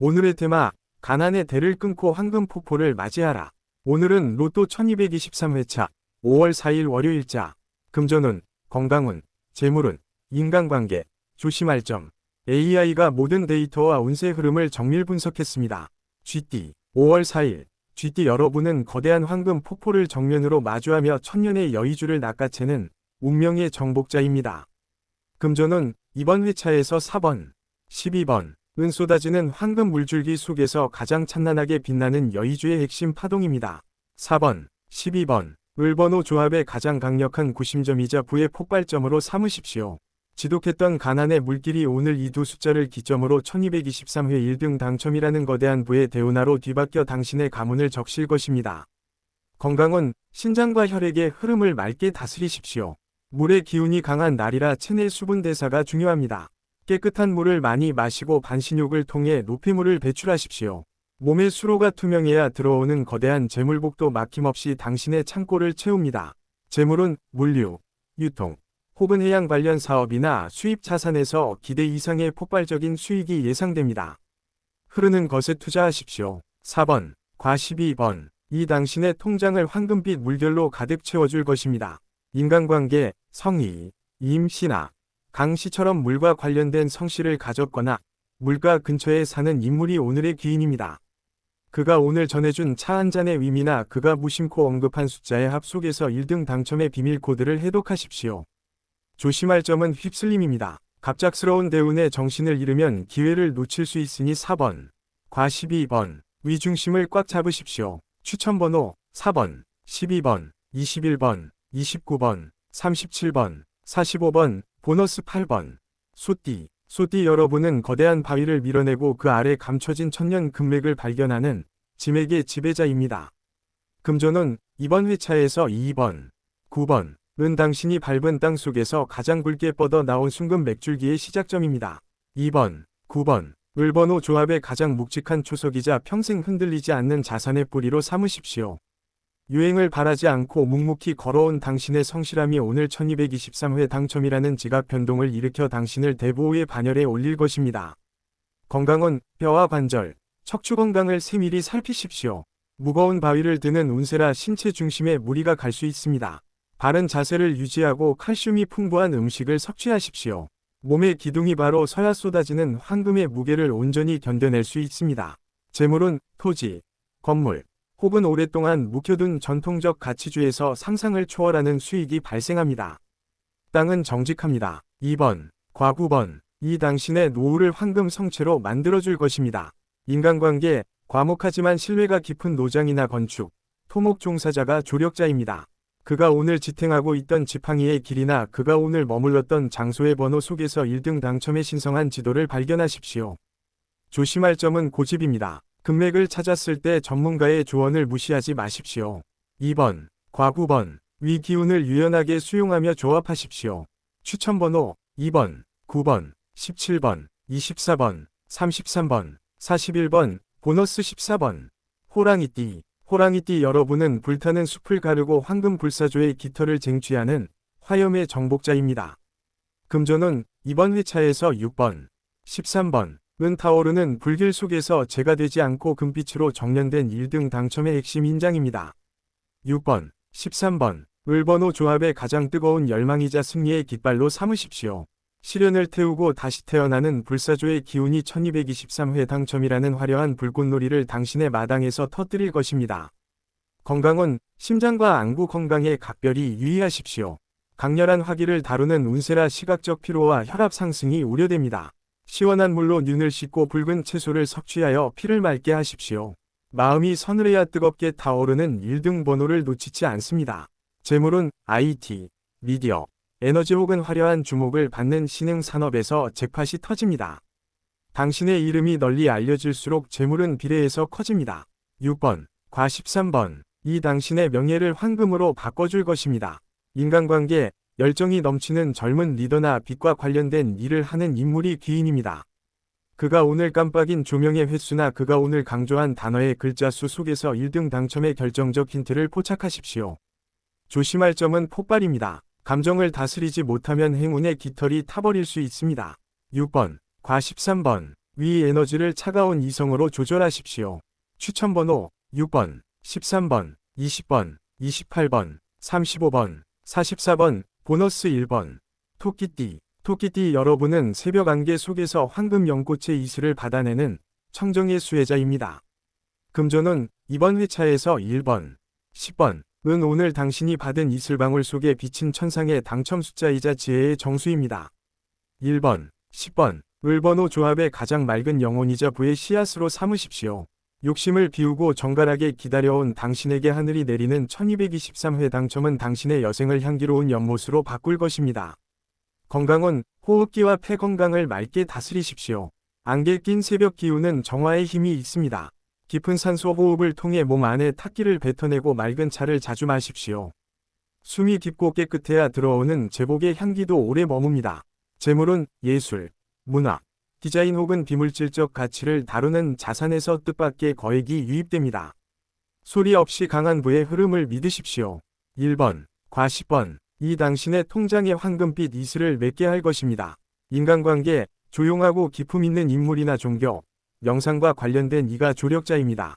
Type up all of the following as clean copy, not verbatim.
오늘의 테마, 가난의 대를 끊고 황금 폭포를 맞이하라. 오늘은 로또 1223회차 5월 4일 월요일자. 금전운, 건강운, 재물운, 인간관계, 조심할 점. AI가 모든 데이터와 운세 흐름을 정밀 분석했습니다. GT, 5월 4일. GT 여러분은 거대한 황금 폭포를 정면으로 마주하며 천년의 여의주를 낚아채는 운명의 정복자입니다. 금전운, 이번 회차에서 4번, 12번. 은 쏟아지는 황금 물줄기 속에서 가장 찬란하게 빛나는 여의주의 핵심 파동입니다. 4번, 12번. 을번호 조합의 가장 강력한 구심점이자 부의 폭발점으로 삼으십시오. 지독했던 가난의 물길이 오늘 이 두 숫자를 기점으로 1223회 1등 당첨이라는 거대한 부의 대운하로 뒤바뀌어 당신의 가문을 적실 것입니다. 건강은 신장과 혈액의 흐름을 맑게 다스리십시오. 물의 기운이 강한 날이라 체내 수분 대사가 중요합니다. 깨끗한 물을 많이 마시고 반신욕을 통해 노폐물을 배출하십시오. 몸의 수로가 투명해야 들어오는 거대한 재물복도 막힘없이 당신의 창고를 채웁니다. 재물은 물류, 유통, 혹은 해양 관련 사업이나 수입 자산에서 기대 이상의 폭발적인 수익이 예상됩니다. 흐르는 것에 투자하십시오. 4번, 과 12번. 이 당신의 통장을 황금빛 물결로 가득 채워줄 것입니다. 인간관계, 성의, 임신아. 강씨처럼 물과 관련된 성씨를 가졌거나 물가 근처에 사는 인물이 오늘의 귀인입니다. 그가 오늘 전해준 차 한 잔의 의미나 그가 무심코 언급한 숫자의 합 속에서 1등 당첨의 비밀 코드를 해독하십시오. 조심할 점은 휩쓸림입니다. 갑작스러운 대운에 정신을 잃으면 기회를 놓칠 수 있으니 4번, 과 12번. 위중심을 꽉 잡으십시오. 추천번호 4번, 12번, 21번, 29번, 37번, 45번. 보너스 8번. 소띠 여러분은 거대한 바위를 밀어내고 그 아래 감춰진 천년 금맥을 발견하는 지맥의 지배자입니다. 금전운, 이번 회차에서 2번, 9번. 은 당신이 밟은 땅 속에서 가장 굵게 뻗어 나온 순금 맥줄기의 시작점입니다. 2번, 9번. 을번호 조합의 가장 묵직한 초석이자 평생 흔들리지 않는 자산의 뿌리로 삼으십시오. 유행을 바라지 않고 묵묵히 걸어온 당신의 성실함이 오늘 1223회 당첨이라는 지각 변동을 일으켜 당신을 대보호의 반열에 올릴 것입니다. 건강은 뼈와 관절, 척추 건강을 세밀히 살피십시오. 무거운 바위를 드는 운세라 신체 중심에 무리가 갈 수 있습니다. 바른 자세를 유지하고 칼슘이 풍부한 음식을 섭취하십시오. 몸의 기둥이 바로 서야 쏟아지는 황금의 무게를 온전히 견뎌낼 수 있습니다. 재물은 토지, 건물, 혹은 오랫동안 묵혀둔 전통적 가치주에서 상상을 초월하는 수익이 발생합니다. 땅은 정직합니다. 2번, 과 9번. 이 당신의 노후를 황금 성체로 만들어줄 것입니다. 인간관계, 과묵하지만 신뢰가 깊은 노장이나 건축, 토목 종사자가 조력자입니다. 그가 오늘 지탱하고 있던 지팡이의 길이나 그가 오늘 머물렀던 장소의 번호 속에서 1등 당첨의 신성한 지도를 발견하십시오. 조심할 점은 고집입니다. 금맥을 찾았을 때 전문가의 조언을 무시하지 마십시오. 2번, 과 9번. 위 기운을 유연하게 수용하며 조합하십시오. 추천번호 2번, 9번, 17번, 24번, 33번, 41번, 보너스 14번. 호랑이띠 여러분은 불타는 숲을 가르고 황금 불사조의 깃털을 쟁취하는 화염의 정복자입니다. 금전운, 이번 회차에서 6번, 13번. 은 타오르는 불길 속에서 재가 되지 않고 금빛으로 정련된 1등 당첨의 핵심 인장입니다. 6번, 13번. 을번호 조합의 가장 뜨거운 열망이자 승리의 깃발로 삼으십시오. 시련을 태우고 다시 태어나는 불사조의 기운이 1223회 당첨이라는 화려한 불꽃놀이를 당신의 마당에서 터뜨릴 것입니다. 건강은 심장과 안구 건강에 각별히 유의하십시오. 강렬한 화기를 다루는 운세라 시각적 피로와 혈압 상승이 우려됩니다. 시원한 물로 눈을 씻고 붉은 채소를 섭취하여 피를 맑게 하십시오. 마음이 서늘해야 뜨겁게 타오르는 1등 번호를 놓치지 않습니다. 재물은 IT, 미디어, 에너지 혹은 화려한 주목을 받는 신흥 산업에서 잭팟이 터집니다. 당신의 이름이 널리 알려질수록 재물은 비례해서 커집니다. 6번, 과 13번. 이 당신의 명예를 황금으로 바꿔줄 것입니다. 인간관계, 열정이 넘치는 젊은 리더나 빛과 관련된 일을 하는 인물이 귀인입니다. 그가 오늘 깜빡인 조명의 횟수나 그가 오늘 강조한 단어의 글자 수 속에서 1등 당첨의 결정적 힌트를 포착하십시오. 조심할 점은 폭발입니다. 감정을 다스리지 못하면 행운의 깃털이 타버릴 수 있습니다. 6번, 과 13번. 위 에너지를 차가운 이성으로 조절하십시오. 추천번호 6번, 13번, 20번, 28번, 35번, 44번, 보너스 1번. 토끼띠. 토끼띠 여러분은 새벽 안개 속에서 황금 연꽃의 이슬을 받아내는 청정의 수혜자입니다. 금전운 이번 회차에서 1번, 10번, 은 오늘 당신이 받은 이슬방울 속에 비친 천상의 당첨 숫자이자 지혜의 정수입니다. 1번, 10번, 을번호 조합의 가장 맑은 영혼이자 부의 씨앗으로 삼으십시오. 욕심을 비우고 정갈하게 기다려온 당신에게 하늘이 내리는 1223회 당첨은 당신의 여생을 향기로운 연못으로 바꿀 것입니다. 건강은 호흡기와 폐 건강을 맑게 다스리십시오. 안개 낀 새벽 기운은 정화의 힘이 있습니다. 깊은 산소 호흡을 통해 몸 안에 탁기를 뱉어내고 맑은 차를 자주 마십시오. 숨이 깊고 깨끗해야 들어오는 제복의 향기도 오래 머뭅니다. 재물은 예술, 문화, 디자인 혹은 비물질적 가치를 다루는 자산에서 뜻밖의 거액이 유입됩니다. 소리 없이 강한 부의 흐름을 믿으십시오. 1번, 과10번, 이 당신의 통장에 황금빛 이슬을 맺게 할 것입니다. 인간관계, 조용하고 기품 있는 인물이나 종교, 명상과 관련된 이가 조력자입니다.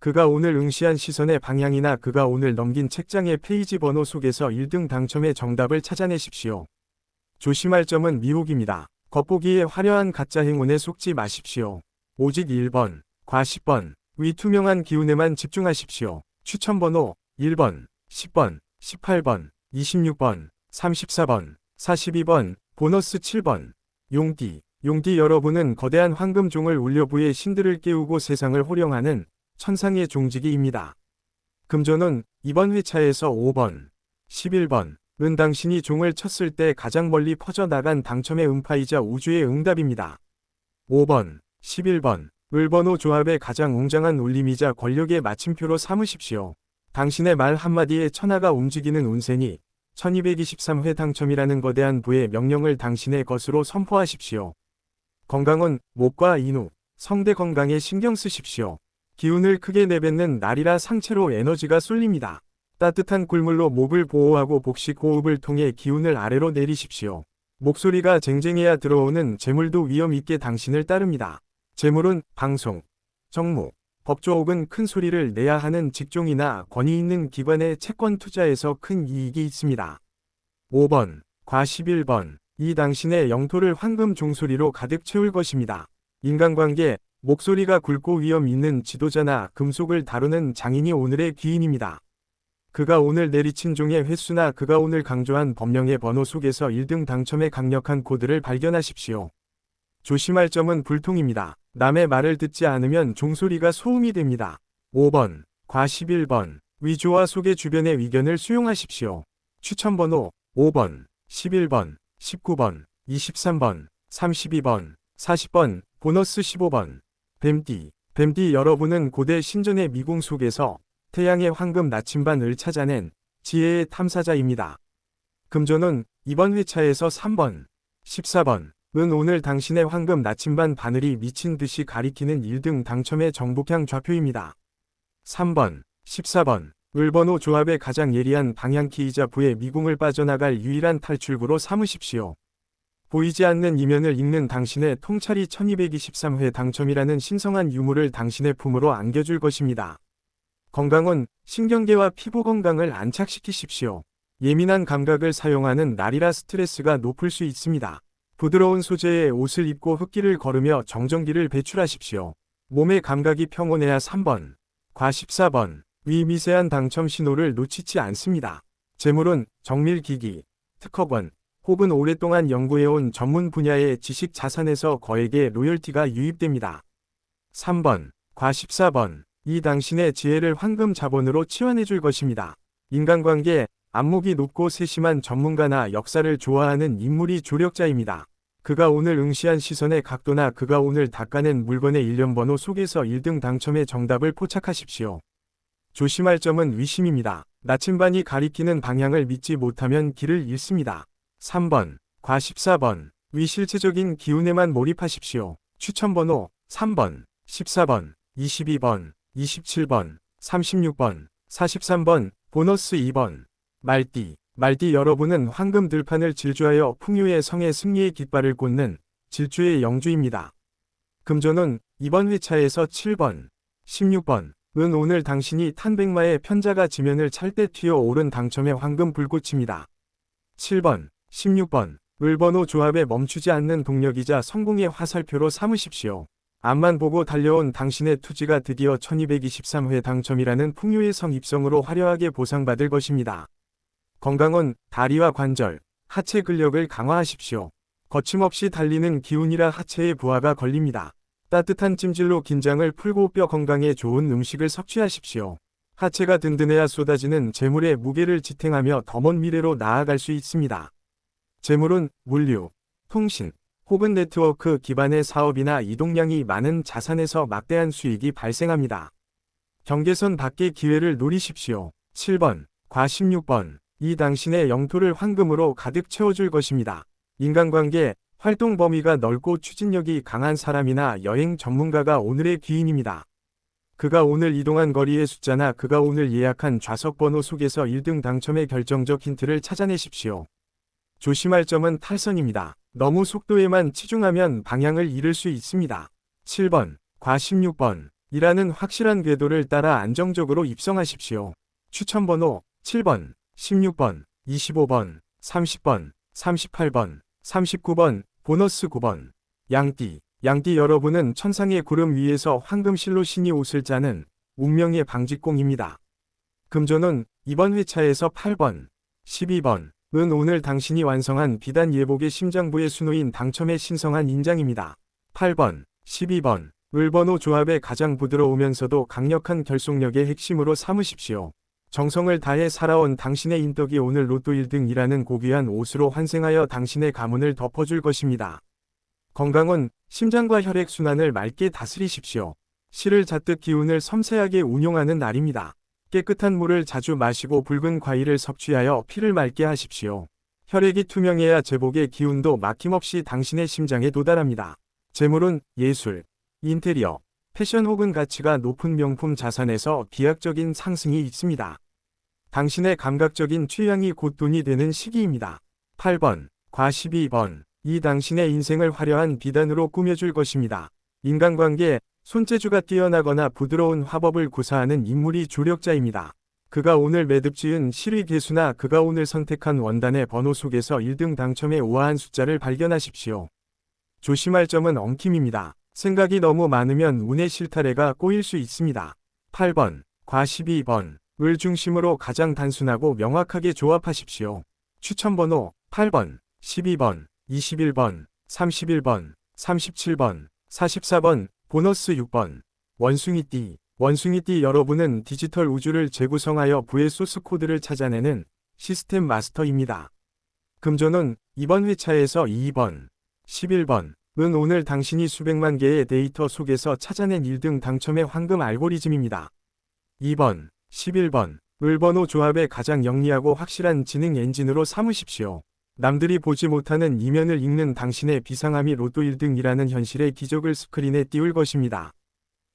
그가 오늘 응시한 시선의 방향이나 그가 오늘 넘긴 책장의 페이지 번호 속에서 1등 당첨의 정답을 찾아내십시오. 조심할 점은 미혹입니다. 겉보기에 화려한 가짜 행운에 속지 마십시오. 오직 1번, 과10번, 위 투명한 기운에만 집중하십시오. 추천번호 1번, 10번, 18번, 26번, 34번, 42번, 보너스 7번. 용띠. 용띠 여러분은 거대한 황금종을 울려 부의 신들을 깨우고 세상을 호령하는 천상의 종지기입니다. 금전운 이번 회차에서 5번, 11번, 은 당신이 종을 쳤을 때 가장 멀리 퍼져나간 당첨의 음파이자 우주의 응답입니다. 5번, 11번, 을번호 조합의 가장 웅장한 울림이자 권력의 마침표로 삼으십시오. 당신의 말 한마디에 천하가 움직이는 운세니 1223회 당첨이라는 거대한 부의 명령을 당신의 것으로 선포하십시오. 건강은 목과 인후, 성대 건강에 신경 쓰십시오. 기운을 크게 내뱉는 날이라 상체로 에너지가 쏠립니다. 따뜻한 꿀물로 목을 보호하고 복식 호흡을 통해 기운을 아래로 내리십시오. 목소리가 쟁쟁해야 들어오는 재물도 위험 있게 당신을 따릅니다. 재물은 방송, 정무, 법조 혹은 큰 소리를 내야 하는 직종이나 권위 있는 기관의 채권 투자에서 큰 이익이 있습니다. 5번, 과11번, 이 당신의 영토를 황금 종소리로 가득 채울 것입니다. 인간관계, 목소리가 굵고 위험 있는 지도자나 금속을 다루는 장인이 오늘의 귀인입니다. 그가 오늘 내리친 종의 횟수나 그가 오늘 강조한 법령의 번호 속에서 1등 당첨의 강력한 코드를 발견하십시오. 조심할 점은 불통입니다. 남의 말을 듣지 않으면 종소리가 소음이 됩니다. 5번, 과11번, 위조와 속의 주변의 의견을 수용하십시오. 추천번호 5번, 11번, 19번, 23번, 32번, 40번, 보너스 15번. 뱀띠. 뱀띠 여러분은 고대 신전의 미궁 속에서 태양의 황금 나침반을 찾아낸 지혜의 탐사자입니다. 금전운 이번 회차에서 3번, 14번, 은 오늘 당신의 황금 나침반 바늘이 미친 듯이 가리키는 1등 당첨의 정복향 좌표입니다. 3번, 14번, 을번호 조합의 가장 예리한 방향키이자 부의 미궁을 빠져나갈 유일한 탈출구로 삼으십시오. 보이지 않는 이면을 읽는 당신의 통찰이 1223회 당첨이라는 신성한 유물을 당신의 품으로 안겨줄 것입니다. 건강은 신경계와 피부 건강을 안착시키십시오. 예민한 감각을 사용하는 날이라 스트레스가 높을 수 있습니다. 부드러운 소재의 옷을 입고 흙길을 걸으며 정전기를 배출하십시오. 몸의 감각이 평온해야 3번, 과14번, 위 미세한 당첨 신호를 놓치지 않습니다. 재물은 정밀기기, 특허권, 혹은 오랫동안 연구해온 전문 분야의 지식 자산에서 거액의 로열티가 유입됩니다. 3번, 과14번, 이 당신의 지혜를 황금 자본으로 치환해줄 것입니다. 인간관계, 안목이 높고 세심한 전문가나 역사를 좋아하는 인물이 조력자입니다. 그가 오늘 응시한 시선의 각도나 그가 오늘 닦아낸 물건의 일련번호 속에서 1등 당첨의 정답을 포착하십시오. 조심할 점은 위심입니다. 나침반이 가리키는 방향을 믿지 못하면 길을 잃습니다. 3번, 과14번, 위 실체적인 기운에만 몰입하십시오. 추천번호 3번, 14번, 22번, 27번, 36번, 43번, 보너스 2번. 말띠. 말띠 여러분은 황금 들판을 질주하여 풍요의 성의 승리의 깃발을 꽂는 질주의 영주입니다. 금전운 이번 회차에서 7번, 16번. 은 오늘 당신이 탄 백마의 편자가 지면을 찰 때 튀어오른 당첨의 황금 불꽃입니다. 7번, 16번. 을번호 조합에 멈추지 않는 동력이자 성공의 화살표로 삼으십시오. 앞만 보고 달려온 당신의 투지가 드디어 1223회 당첨이라는 풍요의 성입성으로 화려하게 보상받을 것입니다. 건강은 다리와 관절, 하체 근력을 강화하십시오. 거침없이 달리는 기운이라 하체의 부하가 걸립니다. 따뜻한 찜질로 긴장을 풀고 뼈 건강에 좋은 음식을 섭취하십시오. 하체가 든든해야 쏟아지는 재물의 무게를 지탱하며 더 먼 미래로 나아갈 수 있습니다. 재물은 물류, 통신, 혹은 네트워크 기반의 사업이나 이동량이 많은 자산에서 막대한 수익이 발생합니다. 경계선 밖의 기회를 노리십시오. 7번, 과 16번. 이 당신의 영토를 황금으로 가득 채워줄 것입니다. 인간관계, 활동 범위가 넓고 추진력이 강한 사람이나 여행 전문가가 오늘의 귀인입니다. 그가 오늘 이동한 거리의 숫자나 그가 오늘 예약한 좌석 번호 속에서 1등 당첨의 결정적 힌트를 찾아내십시오. 조심할 점은 탈선입니다. 너무 속도에만 치중하면 방향을 잃을 수 있습니다. 7번, 과 16번. 이라는 확실한 궤도를 따라 안정적으로 입성하십시오. 추천번호 7번, 16번, 25번, 30번, 38번, 39번, 보너스 9번. 양띠 여러분은 천상의 구름 위에서 황금실로 신이 옷을 짜는 운명의 방직공입니다. 금전운 이번 회차에서 8번, 12번. 은 오늘 당신이 완성한 비단 예복의 심장부의 수노인 당첨의 신성한 인장입니다. 8번, 12번. 을번호 조합의 가장 부드러우면서도 강력한 결속력의 핵심으로 삼으십시오. 정성을 다해 살아온 당신의 인덕이 오늘 로또 1등이라는 고귀한 옷으로 환생하여 당신의 가문을 덮어줄 것입니다. 건강은 심장과 혈액순환을 맑게 다스리십시오. 실을 잡듯 기운을 섬세하게 운용하는 날입니다. 깨끗한 물을 자주 마시고 붉은 과일을 섭취하여 피를 맑게 하십시오. 혈액이 투명해야 제복의 기운도 막힘없이 당신의 심장에 도달합니다. 재물은 예술, 인테리어, 패션 혹은 가치가 높은 명품 자산에서 비약적인 상승이 있습니다. 당신의 감각적인 취향이 곧 돈이 되는 시기입니다. 8번, 과 12번. 이 당신의 인생을 화려한 비단으로 꾸며줄 것입니다. 인간관계, 손재주가 뛰어나거나 부드러운 화법을 구사하는 인물이 조력자입니다. 그가 오늘 매듭 지은 실의 개수나 그가 오늘 선택한 원단의 번호 속에서 1등 당첨의 우아한 숫자를 발견하십시오. 조심할 점은 엉킴입니다. 생각이 너무 많으면 운의 실타래가 꼬일 수 있습니다. 8번, 과 12번. 을 중심으로 가장 단순하고 명확하게 조합하십시오. 추천번호 8번, 12번, 21번, 31번, 37번, 44번, 보너스 6번. 원숭이띠 여러분은 디지털 우주를 재구성하여 부의 소스 코드를 찾아내는 시스템 마스터입니다. 금전운 이번 회차에서 2번, 11번. 은 오늘 당신이 수백만 개의 데이터 속에서 찾아낸 1등 당첨의 황금 알고리즘입니다. 2번, 11번. 을번호 조합의 가장 영리하고 확실한 지능 엔진으로 삼으십시오. 남들이 보지 못하는 이면을 읽는 당신의 비상함이 로또 1등이라는 현실의 기적을 스크린에 띄울 것입니다.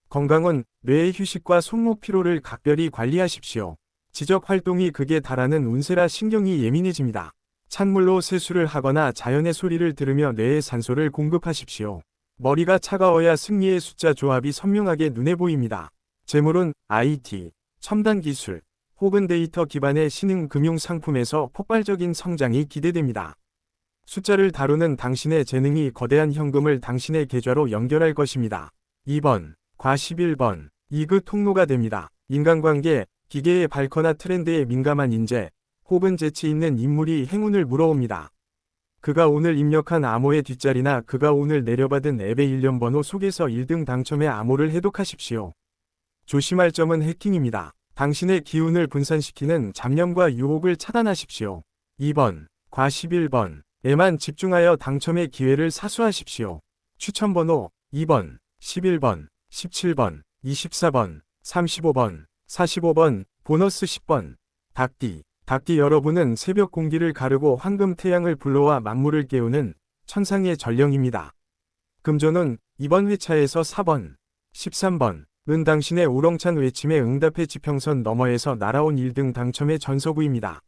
건강은 뇌의 휴식과 손목 피로를 각별히 관리하십시오. 지적 활동이 극에 달하는 운세라 신경이 예민해집니다. 찬물로 세수를 하거나 자연의 소리를 들으며 뇌에 산소를 공급하십시오. 머리가 차가워야 승리의 숫자 조합이 선명하게 눈에 보입니다. 재물은 IT, 첨단 기술, 혹은 데이터 기반의 신흥 금융 상품에서 폭발적인 성장이 기대됩니다. 숫자를 다루는 당신의 재능이 거대한 현금을 당신의 계좌로 연결할 것입니다. 2번, 과 11번. 이그 통로가 됩니다. 인간관계, 기계의 발커나 트렌드에 민감한 인재, 혹은 재치 있는 인물이 행운을 물어옵니다. 그가 오늘 입력한 암호의 뒷자리나 그가 오늘 내려받은 앱의 일련 번호 속에서 1등 당첨의 암호를 해독하십시오. 조심할 점은 해킹입니다. 당신의 기운을 분산시키는 잡념과 유혹을 차단하십시오. 2번, 과 11번. 에만 집중하여 당첨의 기회를 사수하십시오. 추천번호 2번, 11번, 17번, 24번, 35번, 45번, 보너스 10번. 닭띠 여러분은 새벽 공기를 가르고 황금 태양을 불러와 만물을 깨우는 천상의 전령입니다. 금전운 이번 회차에서 4번, 13번. 은 당신의 우렁찬 외침에 응답해 지평선 너머에서 날아온 1등 당첨의 전서구입니다.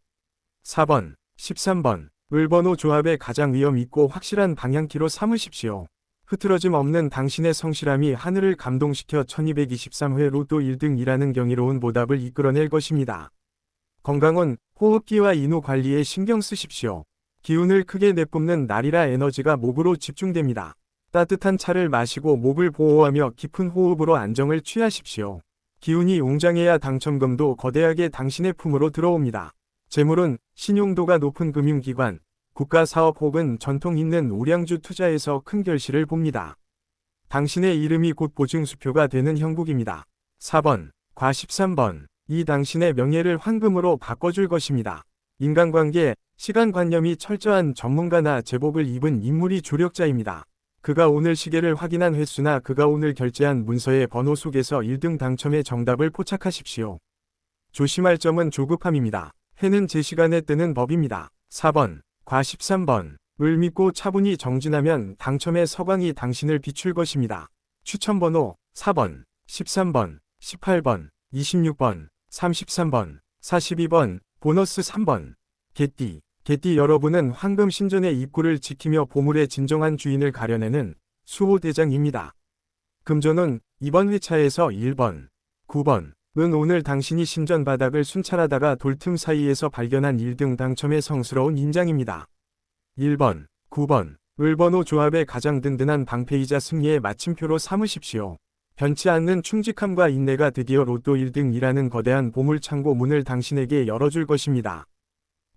4번, 13번. 을번호 조합의 가장 위험 있고 확실한 방향키로 삼으십시오. 흐트러짐 없는 당신의 성실함이 하늘을 감동시켜 1223회 로또 1등이라는 경이로운 보답을 이끌어낼 것입니다. 건강은 호흡기와 인후 관리에 신경 쓰십시오. 기운을 크게 내뿜는 날이라 에너지가 목으로 집중됩니다. 따뜻한 차를 마시고 목을 보호하며 깊은 호흡으로 안정을 취하십시오. 기운이 웅장해야 당첨금도 거대하게 당신의 품으로 들어옵니다. 재물은 신용도가 높은 금융기관, 국가사업 혹은 전통 있는 우량주 투자에서 큰 결실을 봅니다. 당신의 이름이 곧 보증수표가 되는 형국입니다. 4번, 과 13번. 이 당신의 명예를 황금으로 바꿔줄 것입니다. 인간관계, 시간관념이 철저한 전문가나 제복을 입은 인물이 조력자입니다. 그가 오늘 시계를 확인한 횟수나 그가 오늘 결제한 문서의 번호 속에서 1등 당첨의 정답을 포착하십시오. 조심할 점은 조급함입니다. 해는 제 시간에 뜨는 법입니다. 4번, 과 13번. 을 믿고 차분히 정진하면 당첨의 서광이 당신을 비출 것입니다. 추천번호 4번, 13번, 18번, 26번, 33번, 42번, 보너스 3번. 개띠. 개띠 여러분은 황금 신전의 입구를 지키며 보물의 진정한 주인을 가려내는 수호대장입니다. 금전은 이번 회차에서 1번, 9번. 은 오늘 당신이 신전 바닥을 순찰하다가 돌틈 사이에서 발견한 1등 당첨의 성스러운 인장입니다. 1번, 9번. 을 번호 조합의 가장 든든한 방패이자 승리의 마침표로 삼으십시오. 변치 않는 충직함과 인내가 드디어 로또 1등이라는 거대한 보물창고 문을 당신에게 열어줄 것입니다.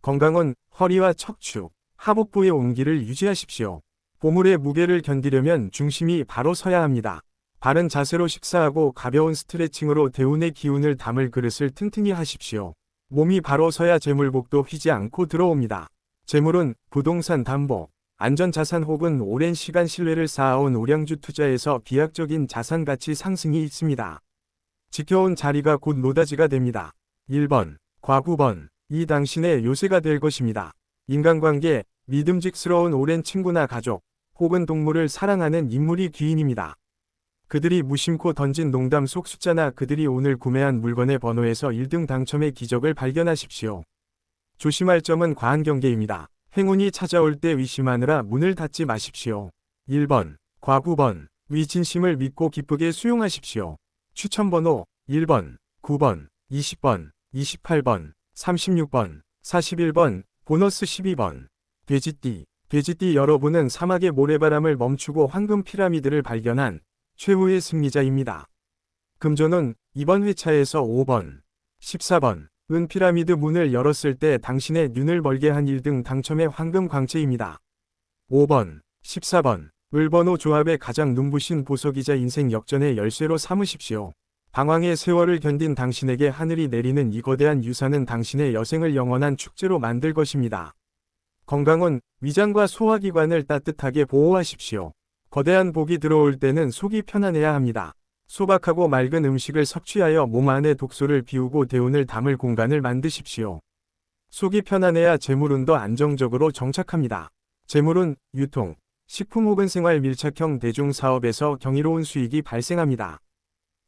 건강은 허리와 척추, 하복부의 온기를 유지하십시오. 보물의 무게를 견디려면 중심이 바로 서야 합니다. 바른 자세로 식사하고 가벼운 스트레칭으로 대운의 기운을 담을 그릇을 튼튼히 하십시오. 몸이 바로 서야 재물복도 휘지 않고 들어옵니다. 재물은 부동산 담보, 안전자산 혹은 오랜 시간 신뢰를 쌓아온 우량주 투자에서 비약적인 자산 가치 상승이 있습니다. 지켜온 자리가 곧 노다지가 됩니다. 1번, 과 9번. 이 당신의 요새가 될 것입니다. 인간관계, 믿음직스러운 오랜 친구나 가족, 혹은 동물을 사랑하는 인물이 귀인입니다. 그들이 무심코 던진 농담 속 숫자나 그들이 오늘 구매한 물건의 번호에서 1등 당첨의 기적을 발견하십시오. 조심할 점은 과한 경계입니다. 행운이 찾아올 때 의심하느라 문을 닫지 마십시오. 1번, 과 9번. 위 진심을 믿고 기쁘게 수용하십시오. 추천번호 1번, 9번, 20번, 28번, 36번, 41번, 보너스 12번. 돼지띠. 돼지띠 여러분은 사막의 모래바람을 멈추고 황금 피라미드를 발견한 최후의 승리자입니다. 금전은 이번 회차에서 5번, 14번. 은 피라미드 문을 열었을 때 당신의 눈을 멀게 한 1등 당첨의 황금 광채입니다. 5번, 14번. 을 번호 조합의 가장 눈부신 보석이자 인생 역전의 열쇠로 삼으십시오. 방황의 세월을 견딘 당신에게 하늘이 내리는 이 거대한 유산은 당신의 여생을 영원한 축제로 만들 것입니다. 건강은 위장과 소화기관을 따뜻하게 보호하십시오. 거대한 복이 들어올 때는 속이 편안해야 합니다. 소박하고 맑은 음식을 섭취하여 몸 안의 독소를 비우고 대운을 담을 공간을 만드십시오. 속이 편안해야 재물운도 안정적으로 정착합니다. 재물은 유통, 식품 혹은 생활 밀착형 대중사업에서 경이로운 수익이 발생합니다.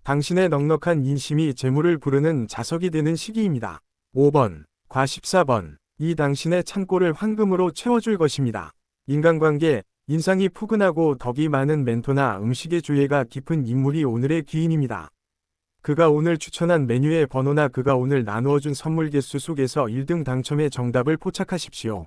당신의 넉넉한 인심이 재물을 부르는 자석이 되는 시기입니다. 5번, 과 14번. 이 당신의 창고를 황금으로 채워줄 것입니다. 인간관계, 인상이 푸근하고 덕이 많은 멘토나 음식의 조예가 깊은 인물이 오늘의 귀인입니다. 그가 오늘 추천한 메뉴의 번호나 그가 오늘 나누어준 선물 개수 속에서 1등 당첨의 정답을 포착하십시오.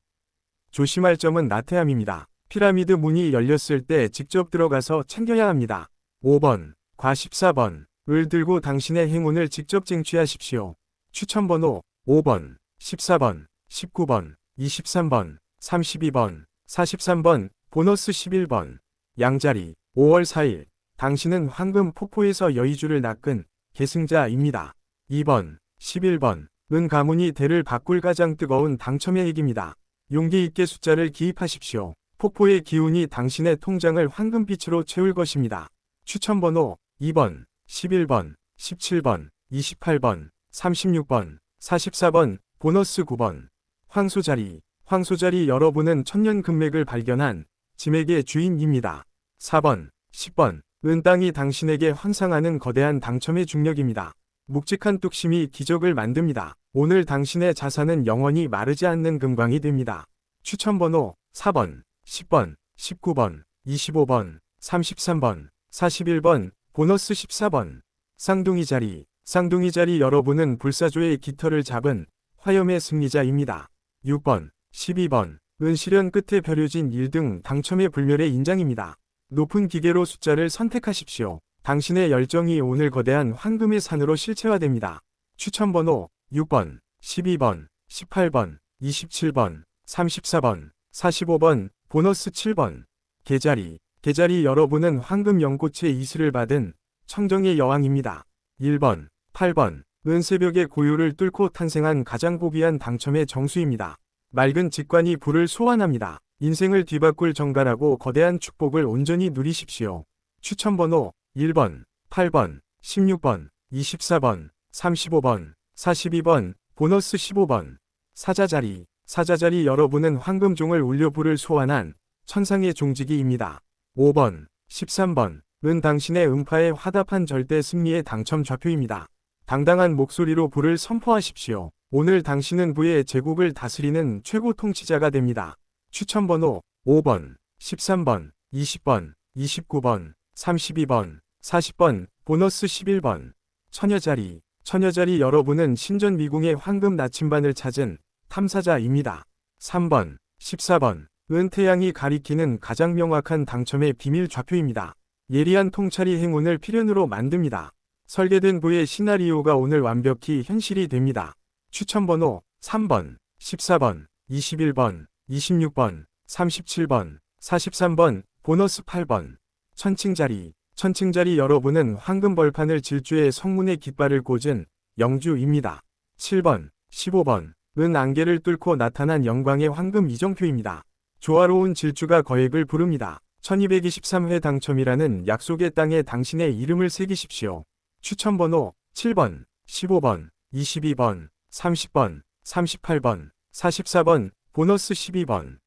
조심할 점은 나태함입니다. 피라미드 문이 열렸을 때 직접 들어가서 챙겨야 합니다. 5번, 과 14번. 을 들고 당신의 행운을 직접 쟁취하십시오. 추천번호 5번, 14번, 19번, 23번, 32번, 43번, 보너스 11번. 양자리. 5월 4일. 당신은 황금 폭포에서 여의주를 낚은 계승자입니다. 2번, 11번. 은 가문이 대를 바꿀 가장 뜨거운 당첨의 얘기입니다. 용기 있게 숫자를 기입하십시오. 폭포의 기운이 당신의 통장을 황금빛으로 채울 것입니다. 추천번호 2번, 11번, 17번, 28번, 36번, 44번, 보너스 9번. 황소자리. 황소자리 여러분은 천년 금맥을 발견한 지맥의 주인입니다. 4번, 10번. 은 땅이 당신에게 환상하는 거대한 당첨의 중력입니다. 묵직한 뚝심이 기적을 만듭니다. 오늘 당신의 자산은 영원히 마르지 않는 금광이 됩니다. 추천번호 4번, 10번, 19번, 25번, 33번, 41번, 보너스 14번. 쌍둥이 자리 여러분은 불사조의 깃털을 잡은 화염의 승리자입니다. 6번, 12번, 은실현 끝에 벼려진 1등 당첨의 불멸의 인장입니다. 높은 기계로 숫자를 선택하십시오. 당신의 열정이 오늘 거대한 황금의 산으로 실체화됩니다. 추천번호 6번, 12번, 18번, 27번, 34번, 45번, 보너스 7번. 개자리 여러분은 황금 연꽃의 이슬을 받은 청정의 여왕입니다. 1번, 8번, 은새벽의 고요를 뚫고 탄생한 가장 고귀한 당첨의 정수입니다. 맑은 직관이 불을 소환합니다. 인생을 뒤바꿀 정갈하고 거대한 축복을 온전히 누리십시오. 추천번호 1번, 8번, 16번, 24번, 35번, 42번, 보너스 15번. 사자자리 여러분은 황금종을 울려 불을 소환한 천상의 종지기입니다. 5번, 13번, 은 당신의 음파에 화답한 절대 승리의 당첨 좌표입니다. 당당한 목소리로 불을 선포하십시오. 오늘 당신은 부의 제국을 다스리는 최고 통치자가 됩니다. 추천번호 5번, 13번, 20번, 29번, 32번, 40번, 보너스 11번. 처녀자리 여러분은 신전 미궁의 황금 나침반을 찾은 탐사자입니다. 3번, 14번, 은 태양이 가리키는 가장 명확한 당첨의 비밀 좌표입니다. 예리한 통찰이 행운을 필연으로 만듭니다. 설계된 부의 시나리오가 오늘 완벽히 현실이 됩니다. 추천번호 3번, 14번, 21번, 26번, 37번, 43번, 보너스 8번. 천칭자리 여러분은 황금 벌판을 질주해 성문의 깃발을 꽂은 영주입니다. 7번, 15번, 은 안개를 뚫고 나타난 영광의 황금 이정표입니다. 조화로운 질주가 거액을 부릅니다. 1223회 당첨이라는 약속의 땅에 당신의 이름을 새기십시오. 추천번호 7번, 15번, 22번, 30번, 38번, 44번, 보너스 12번.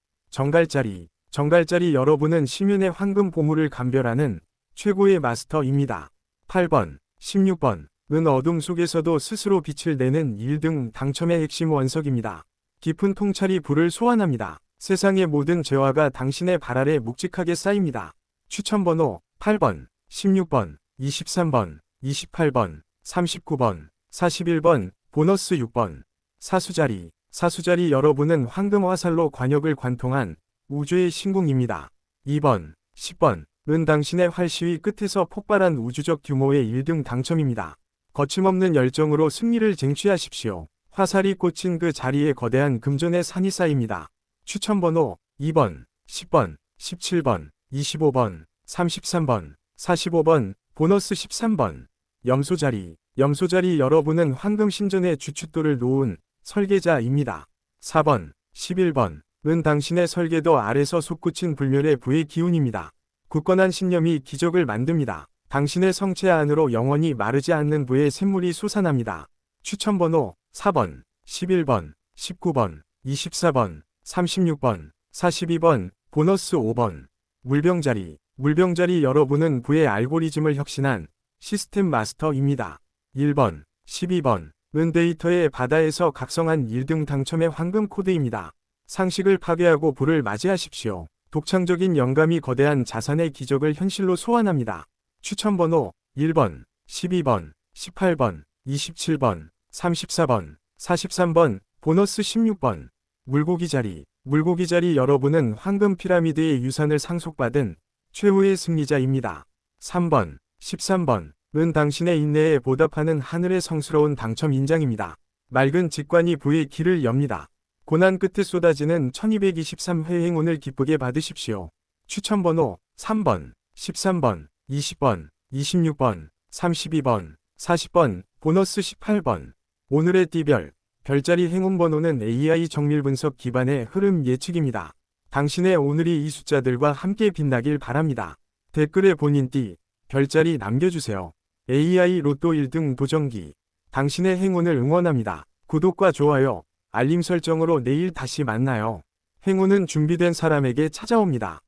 정갈자리 여러분은 심연의 황금 보물을 감별하는 최고의 마스터입니다. 8번, 16번, 은 어둠 속에서도 스스로 빛을 내는 1등 당첨의 핵심 원석입니다. 깊은 통찰이 불을 소환합니다. 세상의 모든 재화가 당신의 발 아래 묵직하게 쌓입니다. 추천번호 8번, 16번, 23번, 28번, 39번, 41번, 보너스 6번. 사수자리 여러분은 황금 화살로 관역을 관통한 우주의 신궁입니다. 2번, 10번, 은 당신의 활시위 끝에서 폭발한 우주적 규모의 1등 당첨입니다. 거침없는 열정으로 승리를 쟁취하십시오. 화살이 꽂힌 그 자리에 거대한 금전의 산이 쌓입니다. 추천번호 2번, 10번, 17번, 25번, 33번, 45번, 보너스 13번. 염소자리 여러분은 황금 신전의 주춧돌을 놓은 설계자입니다. 4번, 11번, 은 당신의 설계도 아래서 솟구친 불멸의 부의 기운입니다. 굳건한 신념이 기적을 만듭니다. 당신의 성체 안으로 영원히 마르지 않는 부의 샘물이 솟아납니다. 추천번호 4번, 11번, 19번, 24번, 36번, 42번, 보너스 5번. 물병자리 여러분은 부의 알고리즘을 혁신한 시스템 마스터입니다. 1번, 12번, 은 데이터의 바다에서 각성한 1등 당첨의 황금 코드입니다. 상식을 파괴하고 부를 맞이하십시오. 독창적인 영감이 거대한 자산의 기적을 현실로 소환합니다. 추천번호 1번, 12번, 18번, 27번, 34번, 43번, 보너스 16번. 물고기자리 여러분은 황금 피라미드의 유산을 상속받은 최후의 승리자입니다. 3번, 13번, 은 당신의 인내에 보답하는 하늘의 성스러운 당첨 인장입니다. 맑은 직관이 부의 길을 엽니다. 고난 끝에 쏟아지는 1223회 행운을 기쁘게 받으십시오. 추천번호 3번, 13번, 20번, 26번, 32번, 40번, 보너스 18번. 오늘의 띠별, 별자리 행운번호는 AI 정밀 분석 기반의 흐름 예측입니다. 당신의 오늘이 이 숫자들과 함께 빛나길 바랍니다. 댓글에 본인 띠, 별자리 남겨주세요. AI 로또 1등 도전기. 당신의 행운을 응원합니다. 구독과 좋아요, 알림 설정으로 내일 다시 만나요. 행운은 준비된 사람에게 찾아옵니다.